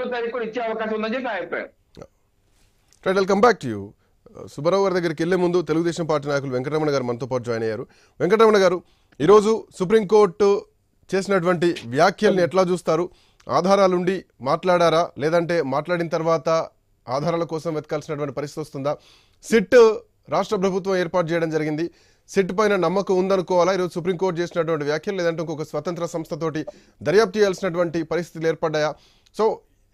3వ తారీఖు కూడా ఇచ్చే అవకాశం ఉందని చెప్పి నా అభిప్రాయం. Right, welcome back to you. Subbarao గారి దగ్గరికి వెళ్లే ముందు తెలుగుదేశం పార్టీ నాయకులు వెంకటరమణ గారు మనతో పాటు జాయిన్ అయ్యారు. వెంకటరమణ గారు, ఈరోజు సుప్రీంకోర్టు చేసినటువంటి వ్యాఖ్యల్ని ఎట్లా చూస్తారు? ఆధారాలుండి మాట్లాడారా, లేదంటే మాట్లాడిన తర్వాత ఆధారాల కోసం వెతకాల్సినటువంటి పరిస్థితి వస్తుందా? సిట్ రాష్ట్ర ప్రభుత్వం ఏర్పాటు చేయడం జరిగింది. సిట్ పైన నమ్మకం ఉందనుకోవాలా ఈరోజు సుప్రీంకోర్టు చేసినటువంటి వ్యాఖ్యలు, లేదంటే ఇంకొక స్వతంత్ర సంస్థతోటి దర్యాప్తు చేయాల్సినటువంటి పరిస్థితులు ఏర్పడ్డాయా? సో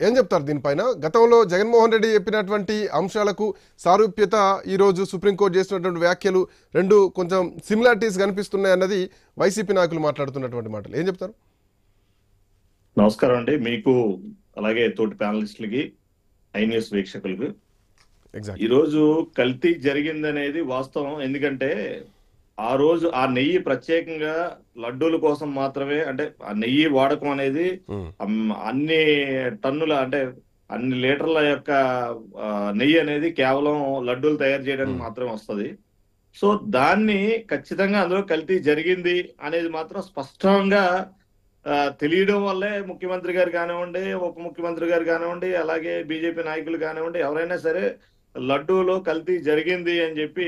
ఏం చెప్తారు దీనిపైన? గతంలో జగన్మోహన్ రెడ్డి చెప్పినటువంటి అంశాలకు సారూప్యత ఈరోజు సుప్రీంకోర్టు చేసినటువంటి వ్యాఖ్యలు రెండు కొంచెం సిమిలారిటీస్ కనిపిస్తున్నాయి అన్నది వైసీపీ నాయకులు మాట్లాడుతున్నటువంటి మాటలు. ఏం చెప్తారు? నమస్కారం అండి, మీకు అలాగే తోటి ప్యానలిస్టులకి, ఐ న్యూస్ వీక్షకులకు. ఈరోజు కల్తీ జరిగిందనేది వాస్తవం. ఎందుకంటే ఆ రోజు ఆ నెయ్యి ప్రత్యేకంగా లడ్డూల కోసం మాత్రమే, అంటే ఆ నెయ్యి వాడకం అనేది అన్ని టన్నుల, అంటే అన్ని లీటర్ల యొక్క నెయ్యి అనేది కేవలం లడ్డూలు తయారు చేయడానికి మాత్రమే వస్తుంది. సో దాన్ని ఖచ్చితంగా అందులో కల్తీ జరిగింది అనేది మాత్రం స్పష్టంగా తెలియడం వల్లే ముఖ్యమంత్రి గారు కానివ్వండి, ఉప ముఖ్యమంత్రి గారు కానివ్వండి, అలాగే బీజేపీ నాయకులు కానివ్వండి, ఎవరైనా సరే లడ్డూలో కల్తీ జరిగింది అని చెప్పి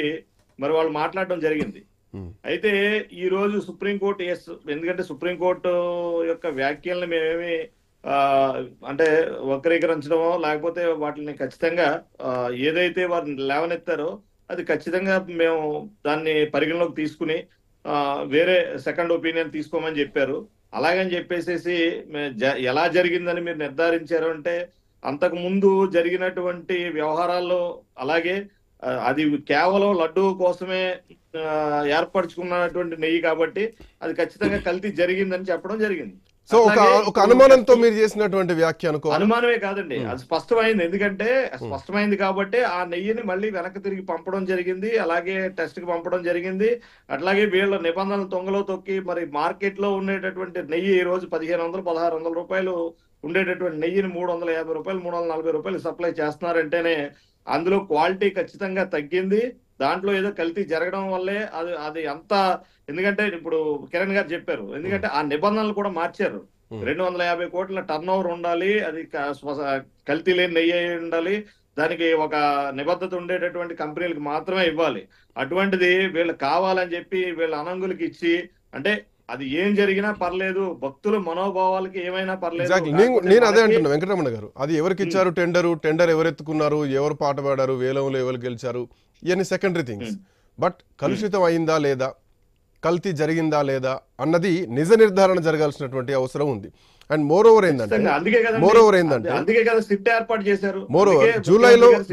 మరి వాళ్ళు మాట్లాడడం జరిగింది. అయితే ఈ రోజు సుప్రీంకోర్టు ఎందుకంటే సుప్రీంకోర్టు యొక్క వ్యాఖ్యలను మేమేమి అంటే వక్రీకరించడమో లేకపోతే వాటిని ఖచ్చితంగా ఏదైతే వారు లేవనెత్తారో అది ఖచ్చితంగా మేము దాన్ని పరిగణలోకి తీసుకుని వేరే సెకండ్ ఒపీనియన్ తీసుకోమని చెప్పారు. అలాగని చెప్పేసి ఎలా జరిగిందని మీరు నిర్ధారించారు అంటే, అంతకు ముందు జరిగినటువంటి వ్యవహారాల్లో అలాగే అది కేవలం లడ్డూ కోసమే ఏర్పరచుకున్నటువంటి నెయ్యి కాబట్టి అది ఖచ్చితంగా కల్తీ జరిగిందని చెప్పడం జరిగింది. సో ఒక అనుమానంతో మీరు చేసినటువంటి వ్యాఖ్య అనుమానమే కాదండి, అది స్పష్టమైంది. ఎందుకంటే స్పష్టమైంది కాబట్టి ఆ నెయ్యిని మళ్ళీ వెనక్కి తిరిగి పంపడం జరిగింది, అలాగే టెస్ట్ కి పంపడం జరిగింది. అట్లాగే వీళ్ళ నిబంధనలు తొంగలో తొక్కి మరి మార్కెట్ లో ఉండేటటువంటి నెయ్యి ఈ రోజు 1500, 1600 రూపాయలు ఉండేటటువంటి నెయ్యిని 350 రూపాయలు, 340 రూపాయలు సప్లై చేస్తున్నారంటేనే అందులో క్వాలిటీ ఖచ్చితంగా తగ్గింది. దాంట్లో ఏదో కల్తీ జరగడం వల్లే అది అంతా. ఎందుకంటే ఇప్పుడు కిరణ్ గారు చెప్పారు, ఎందుకంటే ఆ నిబంధనలు కూడా మార్చారు. 250 కోట్ల టర్న్ ఓవర్ ఉండాలి, అది కల్తీ లేని నెయ్యి ఉండాలి, దానికి ఒక నిబద్ధత ఉండేటటువంటి కంపెనీలకు మాత్రమే ఇవ్వాలి. అటువంటిది వీళ్ళు కావాలని చెప్పి వీళ్ళ అనంగులకి ఇచ్చి, అంటే అది ఏం జరిగినా పర్లేదు, భక్తుల మనోభావాలకి ఏమైనా పర్లేదు. నేను అదే అంటున్నా వెంకటరమణ గారు, అది ఎవరికి ఇచ్చారు టెండర్ ఎవరు ఎత్తుకున్నారు, ఎవరు పాట పాడారు, వేలంలో ఎవరు గెలిచారు, ఇవన్నీ సెకండరీ థింగ్స్. బట్ కలుషితం అయిందా లేదా, కల్తీ జరిగిందా లేదా అన్నది నిజ నిర్ధారణ జరగాల్సినటువంటి అవసరం ఉంది. అండ్ మోర్ ఓవర్ ఏంటంటే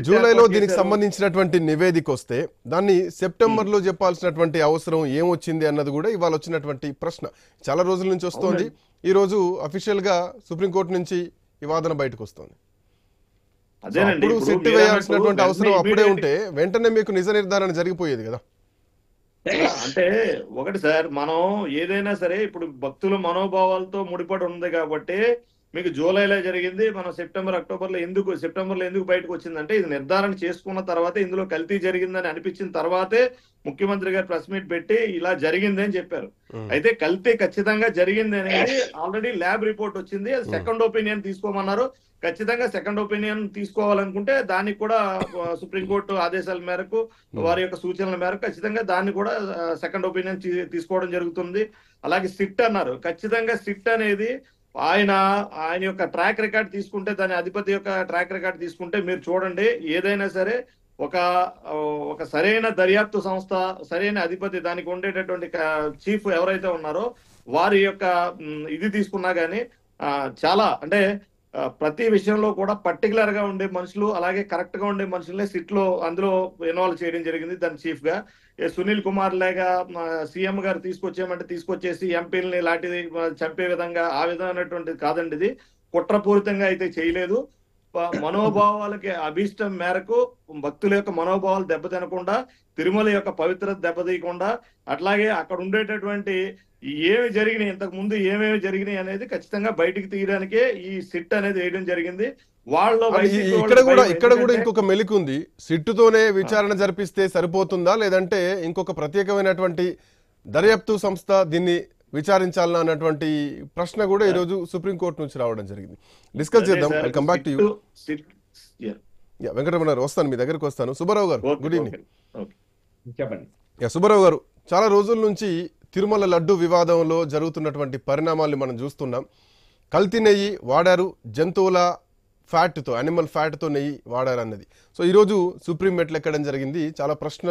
జూలైలో దీనికి సంబంధించినటువంటి నివేదిక వస్తే దాన్ని సెప్టెంబర్ లో చెప్పాల్సినటువంటి అవసరం ఏమొచ్చింది అన్నది కూడా ఇవాళ వచ్చినటువంటి ప్రశ్న. చాలా రోజుల నుంచి వస్తోంది. ఈ రోజు అఫీషియల్ గా సుప్రీంకోర్టు నుంచి ఈ వాదన బయటకు వస్తుంది. అప్పుడు సిట్ వేయాల్సినటువంటి అవసరం అప్పుడే ఉంటే వెంటనే మీకు నిజ నిర్ధారణ జరిగిపోయేది కదా. అంటే ఒకటి సార్, మనం ఏదైనా సరే ఇప్పుడు భక్తుల మనోభావాలతో ముడిపడి ఉంది కాబట్టి మీకు జూలైలో జరిగింది, మనం సెప్టెంబర్లో ఎందుకు బయటకు వచ్చిందంటే ఇది నిర్ధారణ చేసుకున్న తర్వాత ఇందులో కల్తీ జరిగిందని అనిపించిన తర్వాతే ముఖ్యమంత్రి గారు ప్రెస్ మీట్ పెట్టి ఇలా జరిగింది అని చెప్పారు. అయితే కల్తీ ఖచ్చితంగా జరిగింది అనేది ఆల్రెడీ ల్యాబ్ రిపోర్ట్ వచ్చింది, అది సెకండ్ ఒపీనియన్ తీసుకోమన్నారు. ఖచ్చితంగా సెకండ్ ఒపీనియన్ తీసుకోవాలనుకుంటే దానికి కూడా సుప్రీంకోర్టు ఆదేశాల మేరకు, వారి యొక్క సూచనల మేరకు ఖచ్చితంగా దాన్ని కూడా సెకండ్ ఒపీనియన్ తీసుకోవడం జరుగుతుంది. అలాగే సిట్ అన్నారు, ఖచ్చితంగా సిట్ అనేది ఆయన యొక్క ట్రాక్ రికార్డ్ తీసుకుంటే, దాని అధిపతి యొక్క ట్రాక్ రికార్డ్ తీసుకుంటే మీరు చూడండి, ఏదైనా సరే ఒక సరైన దర్యాప్తు సంస్థ, సరైన అధిపతి, దానికి ఉండేటటువంటి చీఫ్ ఎవరైతే ఉన్నారో వారి యొక్క ఇది తీసుకున్నా గానీ చాలా, అంటే ప్రతి విషయంలో కూడా పర్టికులర్ గా ఉండే మనుషులు, అలాగే కరెక్ట్ గా ఉండే మనుషులనే సిట్ లో అందులో ఇన్వాల్వ్ చేయడం జరిగింది. దాని చీఫ్ గా సునీల్ కుమార్ లేగా సీఎం గారు తీసుకొచ్చేసి ఎంపీలని లాంటిది చంపే విధంగా ఆ విధమైనటువంటిది కాదండి. ఇది కుట్రపూరితంగా అయితే చేయలేదు. మనోభావాలకి అభీష్టం మేరకు భక్తుల యొక్క మనోభావాలు దెబ్బతినకుండా, తిరుమల యొక్క పవిత్రత దెబ్బతీయకుండా, అట్లాగే అక్కడ ఉండేటటువంటి ఏమి జరిగినాయి, ఇంతకు ముందు ఏమేమి జరిగినాయి అనేది ఖచ్చితంగా బయటికి తీయడానికే ఈ సిట్ అనేది వేయడం జరిగింది. ఇక్కడ కూడా ఇంకొక మెలిక ఉంది. సిట్టుతోనే విచారణ జరిపిస్తే సరిపోతుందా, లేదంటే ఇంకొక ప్రత్యేకమైనటువంటి దర్యాప్తు సంస్థ దీన్ని విచారించాలన్నా అన్నటువంటి ప్రశ్న కూడా ఈరోజు సుప్రీంకోర్టు నుంచి రావడం జరిగింది. డిస్కస్ చేద్దాం. I come back to you. Venkataramana గారు వస్తాను, మీ దగ్గరకు వస్తాను. సుబ్బారావు గారు గుడ్ ఈవినింగ్. చెప్పండి. సుబ్బారావు గారు, చాలా రోజుల నుంచి తిరుమల లడ్డు వివాదంలో జరుగుతున్నటువంటి పరిణామాల్ని మనం చూస్తున్నాం. కల్తీ నెయ్యి వాడారు, జంతువుల ఫ్యాట్తో, యానిమల్ ఫ్యాట్తో నెయ్యి వాడారు అన్నది. సో ఈరోజు సుప్రీం మెట్లు ఎక్కడం జరిగింది. చాలా ప్రశ్న